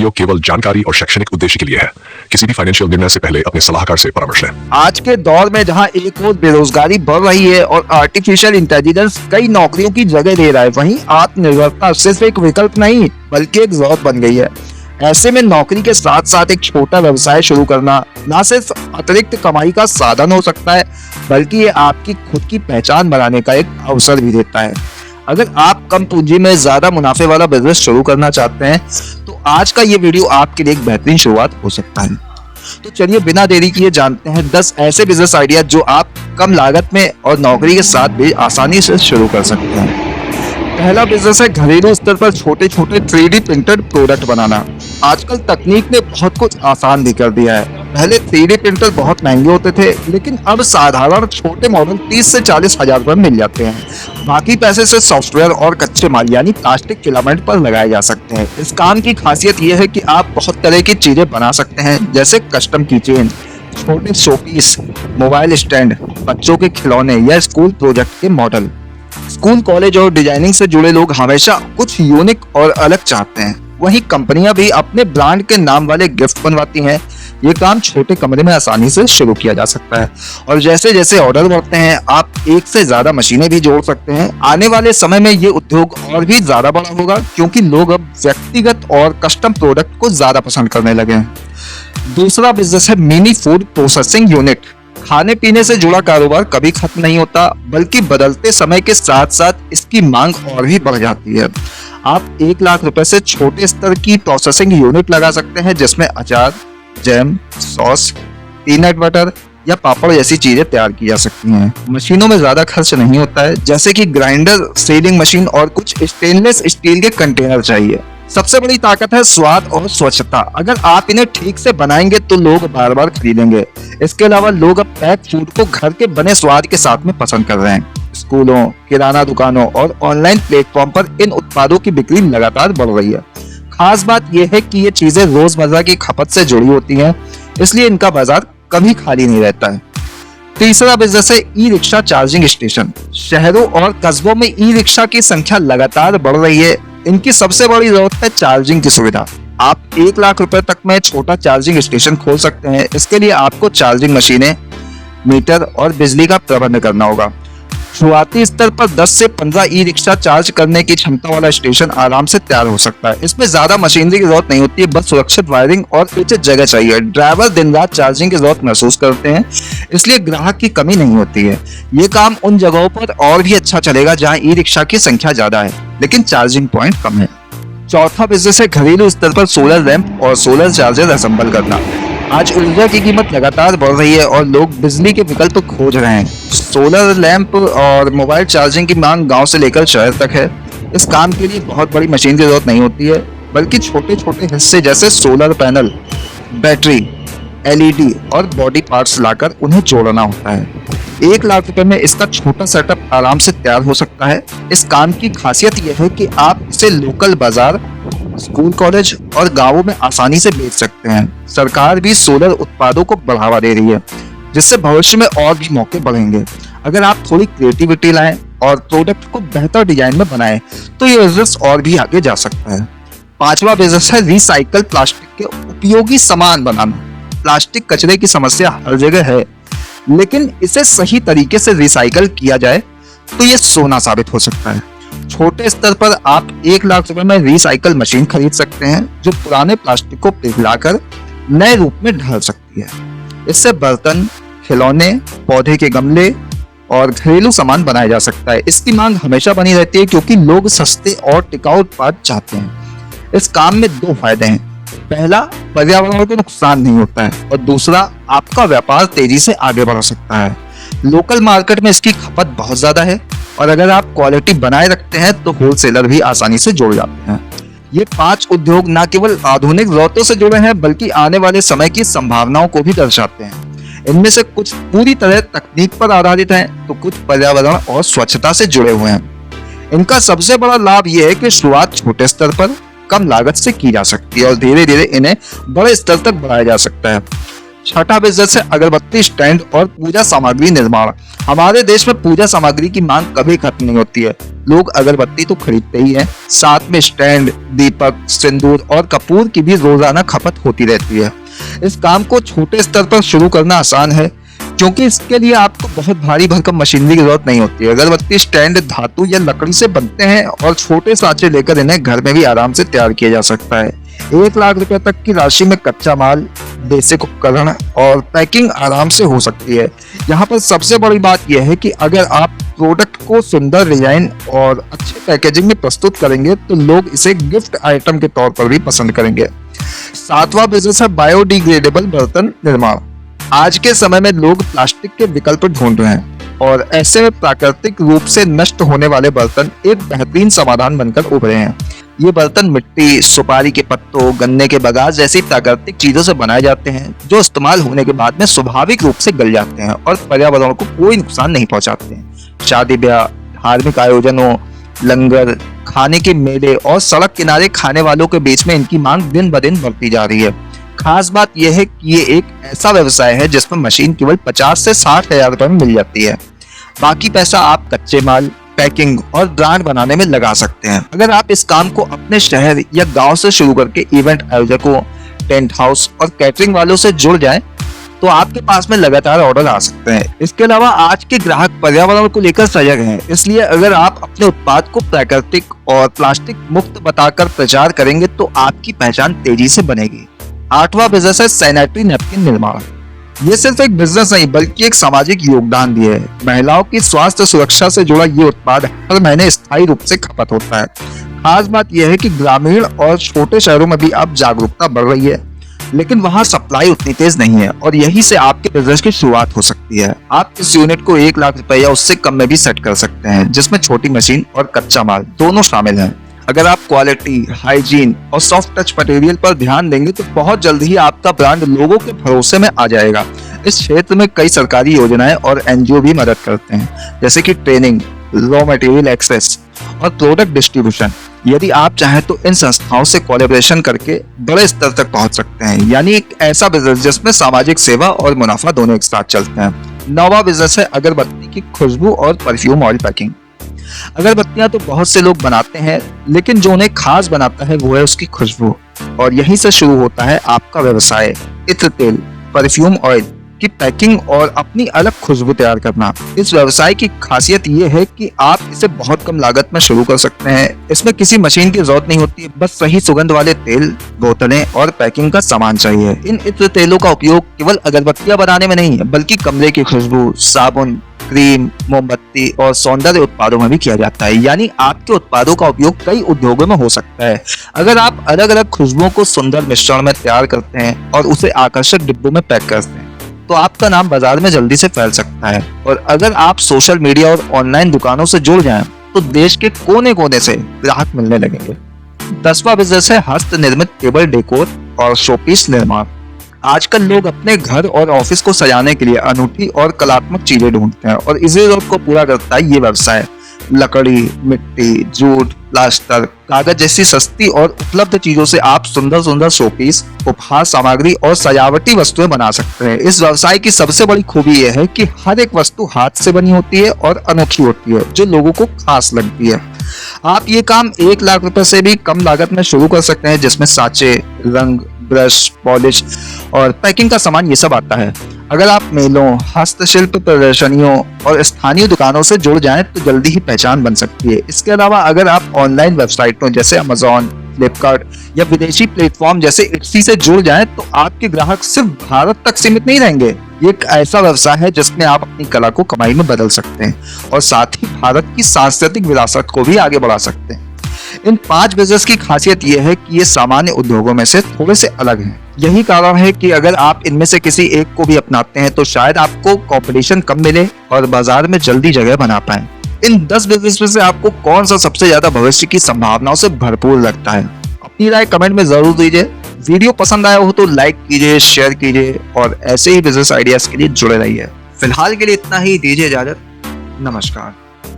Video केवल जानकारी और शैक्षणिक उद्देश्य के लिए है। किसी भी फाइनेंशियल निर्णय से पहले अपने सलाहकार से परामर्श लें। आज के दौर में जहां एक और बेरोजगारी बढ़ रही है और आर्टिफिशियल इंटेलिजेंस कई नौकरियों की जगह ले रहा है, वहीं आत्मनिर्भरता सिर्फ एक विकल्प नहीं बल्कि एक जरूरत बन गई है। ऐसे में नौकरी के साथ साथ एक छोटा व्यवसाय शुरू करना न सिर्फ अतिरिक्त कमाई का साधन हो सकता है, बल्कि ये आपकी खुद की पहचान बनाने का एक अवसर भी देता है। अगर आप कम पूंजी में ज्यादा मुनाफे वाला बिजनेस शुरू करना चाहते हैं तो आज का ये वीडियो आपके लिए एक बेहतरीन शुरुआत हो सकता है। तो चलिए बिना देरी किए जानते हैं 10 ऐसे बिजनेस आइडिया जो आप कम लागत में और नौकरी के साथ भी आसानी से शुरू कर सकते हैं। पहला बिजनेस है घरेलू स्तर पर छोटे छोटे 3D प्रिंटेड प्रोडक्ट बनाना। आजकल तकनीक ने बहुत कुछ आसान भी कर दिया है। पहले 3D प्रिंटर बहुत महंगे होते थे, लेकिन अब साधारण छोटे मॉडल 30 से 40 हजार पर मिल जाते हैं। बाकी पैसे से सॉफ्टवेयर और कच्चे माल यानी प्लास्टिक फिलामेंट पर लगाए जा सकते हैं। इस काम की खासियत यह है कि आप बहुत तरह की चीजें बना सकते हैं, जैसे कस्टम कीचेन, छोटे शोपीस, मोबाइल स्टैंड, बच्चों के खिलौने या स्कूल प्रोजेक्ट के मॉडल। स्कूल, कॉलेज और डिजाइनिंग से जुड़े लोग हमेशा कुछ यूनिक और अलग चाहते हैं। वहीं कंपनियां भी अपने ब्रांड के नाम वाले गिफ्ट बनवाती हैं। ये काम छोटे कमरे में आसानी से शुरू किया जा सकता है और जैसे जैसे ऑर्डर बढ़ते हैं आप एक से ज्यादा मशीनें भी जोड़ सकते हैं। आने वाले समय में ये उद्योग और भी ज्यादा बड़ा होगा, क्योंकि लोग अब व्यक्तिगत और कस्टम प्रोडक्ट को ज्यादा पसंद करने लगे हैं। दूसरा बिजनेस है मिनी फूड प्रोसेसिंग यूनिट। खाने पीने से जुड़ा कारोबार कभी खत्म नहीं होता, बल्कि बदलते समय के साथ साथ इसकी मांग और भी बढ़ जाती है। आप 1 लाख रुपए से छोटे स्तर की प्रोसेसिंग यूनिट लगा सकते हैं, जिसमें अचार, जैम, सॉस, पीनट बटर या पापड़ जैसी चीजें तैयार की जा सकती हैं। मशीनों में ज्यादा खर्च नहीं होता है, जैसे कि ग्राइंडर, सीलिंग मशीन और कुछ स्टेनलेस स्टील के कंटेनर चाहिए। सबसे बड़ी ताकत है स्वाद और स्वच्छता। अगर आप इन्हें ठीक से बनाएंगे तो लोग बार बार खरीदेंगे। इसके अलावा लोग अब पैक फूड को घर के बने स्वाद के साथ में पसंद कर रहे हैं। स्कूलों, किराना दुकानों और ऑनलाइन प्लेटफॉर्म पर इन उत्पादों की बिक्री लगातार बढ़ रही है। खास बात यह है कि ये चीजें रोजमर्रा की खपत से जुड़ी होती हैं, इसलिए इनका बाजार कभी खाली नहीं रहता है। तीसरा बिजनेस है ई रिक्शा चार्जिंग स्टेशन। शहरों और कस्बों में ई रिक्शा की संख्या लगातार बढ़ रही है। इनकी सबसे बड़ी जरूरत है चार्जिंग की सुविधा। आप 1 लाख रुपए तक में छोटा चार्जिंग स्टेशन खोल सकते हैं। इसके लिए आपको चार्जिंग मशीनें, मीटर और बिजली का प्रबंध करना होगा। शुरुआती स्तर पर 10 से 15 ई रिक्शा चार्ज करने की क्षमता वाला स्टेशन आराम से तैयार हो सकता है। इसमें ज्यादा मशीनरी की जरूरत नहीं होती है, बस सुरक्षित वायरिंग और उचित जगह चाहिए। ड्राइवर दिन रात चार्जिंग की जरूरत महसूस करते हैं, इसलिए ग्राहक की कमी नहीं होती है। ये काम उन जगहों पर और भी अच्छा चलेगा जहाँ ई रिक्शा की संख्या ज्यादा है लेकिन चार्जिंग पॉइंट कम है। चौथा बिजनेस है घरेलू स्तर पर सोलर लैंप और सोलर चार्जर असेंबल करना। आज ऊर्जा की कीमत लगातार बढ़ रही है और लोग बिजली के विकल्प खोज रहे हैं। सोलर लैंप और मोबाइल चार्जिंग की मांग गांव से लेकर शहर तक है। इस काम के लिए बहुत बड़ी मशीन की जरूरत नहीं होती है, बल्कि छोटे छोटे हिस्से जैसे सोलर पैनल, बैटरी, LED और बॉडी पार्ट्स लाकर उन्हें जोड़ना होता है। 1 लाख रुपए में इसका छोटा सेटअप आराम से तैयार हो सकता है। इस काम की खासियत यह है कि आप इसे लोकल बाजार, स्कूल, कॉलेज और गांवों में आसानी से बेच सकते हैं। सरकार भी सोलर उत्पादों को बढ़ावा दे रही है, जिससे भविष्य में और भी मौके बढ़ेंगे। अगर आप थोड़ी क्रिएटिविटी लाएं और प्रोडक्ट को बेहतर डिजाइन में बनाएं, तो ये बिजनेस और भी आगे जा सकता है। पांचवा बिजनेस है रिसाइकल प्लास्टिक के उपयोगी सामान बनाना। प्लास्टिक कचरे की समस्या हर जगह है, लेकिन इसे सही तरीके से रिसाइकल किया जाए तो ये सोना साबित हो सकता है। छोटे स्तर पर आप 1 लाख रुपए में रिसाइकल मशीन खरीद सकते हैं, जो पुराने प्लास्टिक को पिघलाकर नए रूप में ढाल सकती है। इससे बर्तन, खिलौने, पौधे के गमले और घरेलू सामान बनाया जा सकता है। इसकी मांग हमेशा बनी रहती है, क्योंकि लोग सस्ते और टिकाऊ उत्पाद चाहते हैं। इस काम में 2 फायदे हैं। पहला, पर्यावरण को नुकसान नहीं होता है और दूसरा, आपका व्यापार तेजी से आगे बढ़ सकता है। लोकल मार्केट में इसकी खपत बहुत ज्यादा है और अगर आप क्वालिटी बनाए रखते हैं तो होलसेलर भी आसानी से जुड़ जाते हैं। ये 5 उद्योग न केवल आधुनिक जरूरतों से जुड़े हैं, बल्कि आने वाले समय की संभावनाओं को भी दर्शाते हैं। इनमें से कुछ पूरी तरह तकनीक पर आधारित हैं, तो कुछ पर्यावरण और स्वच्छता से जुड़े हुए हैं। इनका सबसे बड़ा लाभ यह है कि शुरुआत छोटे स्तर पर कम लागत से की जा सकती है और धीरे धीरे इन्हें बड़े स्तर तक बढ़ाया जा सकता है। छठा बिजनेस है अगरबत्ती स्टैंड और पूजा सामग्री निर्माण। हमारे देश में पूजा सामग्री की मांग कभी खत्म नहीं होती है। लोग अगरबत्ती तो खरीदते ही हैं, साथ में स्टैंड, दीपक, सिंदूर और कपूर की भी रोजाना खपत होती रहती है। इस काम को छोटे स्तर पर शुरू करना आसान है, क्योंकि इसके लिए आपको बहुत भारी भरकम मशीनरी की जरूरत नहीं होती है। अगरबत्ती स्टैंड धातु या लकड़ी से बनते हैं और छोटे सांचे लेकर इन्हें घर में भी आराम से तैयार किया जा सकता है। 1 लाख रुपए तक की राशि में कच्चा माल, बेसिक उपकरण और पैकिंग आराम से हो सकती है। यहाँ पर सबसे बड़ी बात यह है कि अगर आप प्रोडक्ट को सुंदर डिजाइन और अच्छे पैकेजिंग में प्रस्तुत करेंगे तो लोग इसे गिफ्ट आइटम के तौर पर भी पसंद करेंगे। 7वां बिजनेस है बायोडिग्रेडेबल बर्तन निर्माण। आज के समय में लोग प्लास्टिक के विकल्प ढूंढ रहे हैं और ऐसे में प्राकृतिक रूप से नष्ट होने वाले बर्तन एक बेहतरीन समाधान बनकर उभरे हैं। ये बर्तन मिट्टी, सुपारी के पत्तों, गन्ने के बगास जैसी प्राकृतिक चीजों से बनाए जाते हैं, जो इस्तेमाल होने के बाद में स्वाभाविक रूप से गल जाते हैं और पर्यावरण को कोई नुकसान नहीं पहुंचाते हैं। शादी ब्याह, धार्मिक आयोजनों, लंगर, खाने के मेले और सड़क किनारे खाने वालों के बीच में इनकी मांग दिन ब दिन बढ़ती जा रही है। खास बात यह है कि ये एक ऐसा व्यवसाय है जिसमें मशीन केवल 50 से 60 हजार रुपए में मिल जाती है। बाकी पैसा आप कच्चे माल, पैकिंग और ब्रांड बनाने में लगा सकते हैं। अगर आप इस काम को अपने शहर या गांव से शुरू करके इवेंट आयोजकों, टेंट हाउस और कैटरिंग वालों से जुड़ जाएं, तो आपके पास में लगातार ऑर्डर आ सकते हैं। इसके अलावा आज के ग्राहक पर्यावरण को लेकर सजग हैं, इसलिए अगर आप अपने उत्पाद को प्राकृतिक और प्लास्टिक मुक्त बताकर प्रचार करेंगे तो आपकी पहचान तेजी से बनेगी। 8वां बिजनेस है सैनिटरी नैपकिन निर्माण। ये सिर्फ एक बिजनेस नहीं बल्कि एक सामाजिक योगदान भी है। महिलाओं की स्वास्थ्य सुरक्षा से जुड़ा ये उत्पाद हर महीने स्थायी रूप से खपत होता है। खास बात यह है कि ग्रामीण और छोटे शहरों में भी अब जागरूकता बढ़ रही है, लेकिन वहाँ सप्लाई उतनी तेज नहीं है और यही से आपके बिजनेस की शुरुआत हो सकती है। आप इस यूनिट को 1 लाख रुपए या उससे कम में भी सेट कर सकते हैं, जिसमें छोटी मशीन और कच्चा माल दोनों शामिल हैं। अगर आप क्वालिटी, हाइजीन और सॉफ्ट टच मटेरियल पर ध्यान देंगे तो बहुत जल्द ही आपका ब्रांड लोगों के भरोसे में आ जाएगा। इस क्षेत्र में कई सरकारी योजनाएं और एनजीओ भी मदद करते हैं, जैसे कि ट्रेनिंग, रॉ मटेरियल एक्सेस और प्रोडक्ट डिस्ट्रीब्यूशन। यदि आप चाहें तो इन संस्थाओं से कोलैबोरेशन करके बड़े स्तर तक पहुंच सकते हैं, यानी एक ऐसा बिजनेस जिसमें सामाजिक सेवा और मुनाफा दोनों एक साथ चलते हैं। 9वां बिजनेस है अगरबत्ती की खुशबू और परफ्यूम ऑयल पैकिंग। अगरबत्तियां तो बहुत से लोग बनाते हैं, लेकिन जो उन्हें खास बनाता है वो है उसकी खुशबू, और यहीं से शुरू होता है आपका व्यवसाय। इत्र तेल, परफ्यूम ऑयल की पैकिंग और अपनी अलग खुशबू तैयार करना। इस व्यवसाय की खासियत ये है कि आप इसे बहुत कम लागत में शुरू कर सकते हैं। इसमें किसी मशीन की जरूरत नहीं होती, बस सही सुगंध वाले तेल, बोतलें और पैकिंग का सामान चाहिए। इन इत्र तेलों का उपयोग केवल अगरबत्तियां बनाने में नहीं है, बल्कि कमरे की खुशबू, साबुन, क्रीम, मोमबत्ती और सौंदर्य उत्पादों में भी किया जाता है। यानी आपके उत्पादों का उपयोग कई उद्योगों में हो सकता है। अगर आप अलग अलग खुशबुओं को सुंदर मिश्रण में तैयार करते हैं और उसे आकर्षक डिब्बों में पैक करते हैं, तो आपका नाम बाजार में जल्दी से फैल सकता है। और अगर आप सोशल मीडिया और ऑनलाइन दुकानों से जुड़ जाएं, तो देश के कोने कोने से ग्राहक मिलने लगेंगे। 10वां बिजनेस है हस्त निर्मित टेबल डेकोर और शोपीस निर्माण। आजकल लोग अपने घर और ऑफिस को सजाने के लिए अनूठी और कलात्मक चीजें ढूंढते हैं, और इसी जरूरत को पूरा करता है ये व्यवसाय। लकड़ी, मिट्टी, जूट, प्लास्टर, कागज जैसी सस्ती और उपलब्ध चीजों से आप सुंदर सुंदर शोपीस, उपहार सामग्री और सजावटी वस्तुएं बना सकते हैं। इस व्यवसाय की सबसे बड़ी खूबी यह है कि हर एक वस्तु हाथ से बनी होती है और अनोखी होती है, जो लोगों को खास लगती है। आप ये काम 1 लाख रुपए से भी कम लागत में शुरू कर सकते हैं, जिसमें सांचे, रंग, ब्रश, पॉलिश और पैकिंग का सामान ये सब आता है। अगर आप मेलों, हस्तशिल्प प्रदर्शनियों और स्थानीय दुकानों से जुड़ जाएं तो जल्दी ही पहचान बन सकती है। इसके अलावा अगर आप ऑनलाइन वेबसाइटों जैसे अमेज़न, फ्लिपकार्ट या विदेशी प्लेटफॉर्म जैसे इट्सी से जुड़ जाएं तो आपके ग्राहक सिर्फ भारत तक सीमित नहीं रहेंगे। ये एक ऐसा व्यवसाय है जिसमें आप अपनी कला को कमाई में बदल सकते हैं और साथ ही भारत की सांस्कृतिक विरासत को भी आगे बढ़ा सकते हैं। इन 5 बिजनेस की खासियत यह है कि ये सामान्य उद्योगों में से थोड़े से अलग हैं। यही कारण है कि अगर आप इनमें से किसी एक को भी अपनाते हैं तो शायद आपको कंपटीशन कम मिले और बाजार में जल्दी जगह बना पाएं। इन 10 बिजनेस में से आपको कौन सा सबसे ज्यादा भविष्य की संभावनाओं से भरपूर लगता है? अपनी राय कमेंट में जरूर दीजिए। वीडियो पसंद आया हो तो लाइक कीजिए, शेयर कीजिए और ऐसे ही बिजनेस आइडियाज के लिए जुड़े रहिए। फिलहाल के लिए इतना ही, दीजिए इजाजत। नमस्कार।